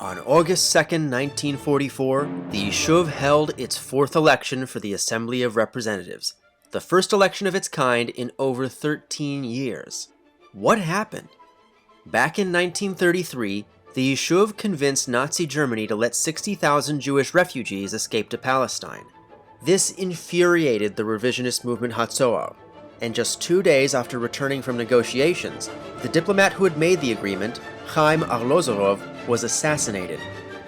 On August 2nd, 1944, the Yishuv held its fourth election for the Assembly of Representatives, the first election of its kind in over 13 years. What happened? Back in 1933, the Yishuv convinced Nazi Germany to let 60,000 Jewish refugees escape to Palestine. This infuriated the revisionist movement Hatzoar, and just 2 days after returning from negotiations, the diplomat who had made the agreement, Chaim Arlozorov, was assassinated.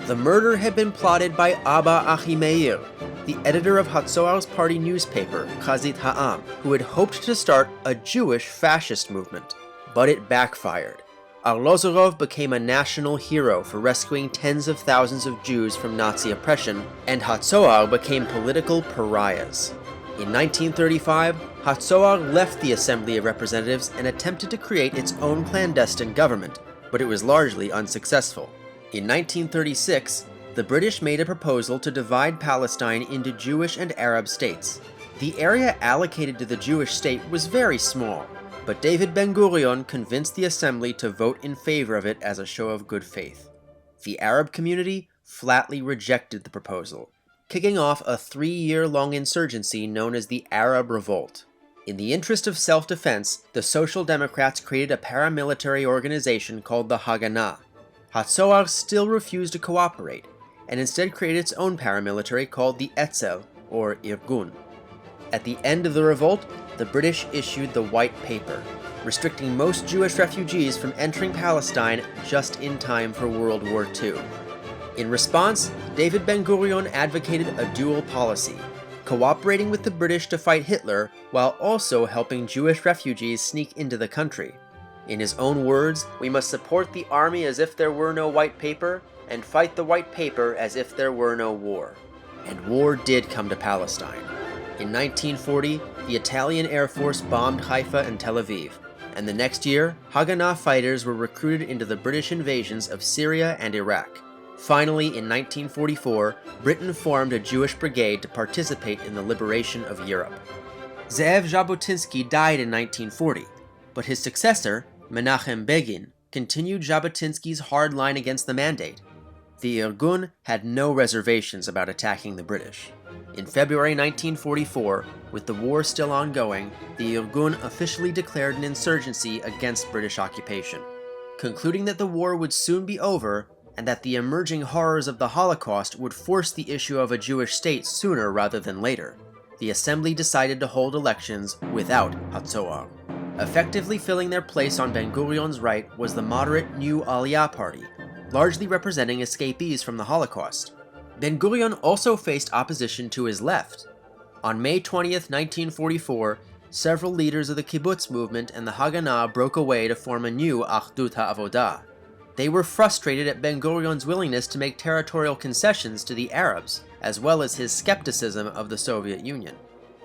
The murder had been plotted by Abba Achimeir, the editor of Hatzoar's party newspaper, Chazit Ha'am, who had hoped to start a Jewish fascist movement. But it backfired. Arlozorov became a national hero for rescuing tens of thousands of Jews from Nazi oppression, and Hatzoar became political pariahs. In 1935, Hatzoar left the Assembly of Representatives and attempted to create its own clandestine government, but it was largely unsuccessful. In 1936, the British made a proposal to divide Palestine into Jewish and Arab states. The area allocated to the Jewish state was very small, but David Ben-Gurion convinced the assembly to vote in favor of it as a show of good faith. The Arab community flatly rejected the proposal, kicking off a 3-year-long insurgency known as the Arab Revolt. In the interest of self-defense, the Social Democrats created a paramilitary organization called the Haganah. Hatzoar still refused to cooperate, and instead created its own paramilitary called the Etzel, or Irgun. At the end of the revolt, the British issued the White Paper, restricting most Jewish refugees from entering Palestine just in time for World War II. In response, David Ben-Gurion advocated a dual policy, cooperating with the British to fight Hitler while also helping Jewish refugees sneak into the country. In his own words, "We must support the army as if there were no white paper, and fight the white paper as if there were no war." And war did come to Palestine. In 1940, the Italian Air Force bombed Haifa and Tel Aviv, and the next year, Haganah fighters were recruited into the British invasions of Syria and Iraq. Finally, in 1944, Britain formed a Jewish brigade to participate in the liberation of Europe. Ze'ev Jabotinsky died in 1940, but his successor, Menachem Begin, continued Jabotinsky's hard line against the mandate. The Irgun had no reservations about attacking the British. In February 1944, with the war still ongoing, the Irgun officially declared an insurgency against British occupation. Concluding that the war would soon be over, and that the emerging horrors of the Holocaust would force the issue of a Jewish state sooner rather than later, the assembly decided to hold elections without Hatzoar. Effectively filling their place on Ben-Gurion's right was the moderate New Aliyah Party, largely representing escapees from the Holocaust. Ben-Gurion also faced opposition to his left. On May 20th, 1944, several leaders of the kibbutz movement and the Haganah broke away to form a new Achdut HaAvodah. They were frustrated at Ben-Gurion's willingness to make territorial concessions to the Arabs, as well as his skepticism of the Soviet Union.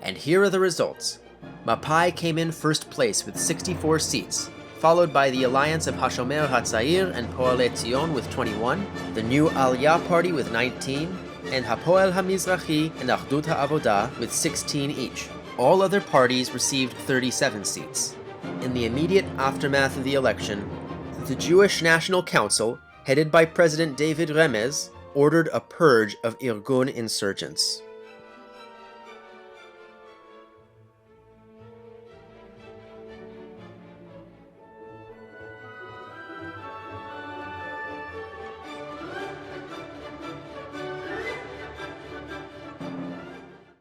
And here are the results. Mapai came in first place with 64 seats, followed by the alliance of Hashomer HaTzair and Poalei Zion with 21, the New Aliyah Party with 19, and Hapoel HaMizrahi and Achdut HaAvodah with 16 each. All other parties received 37 seats. In the immediate aftermath of the election, the Jewish National Council, headed by President David Remez, ordered a purge of Irgun insurgents.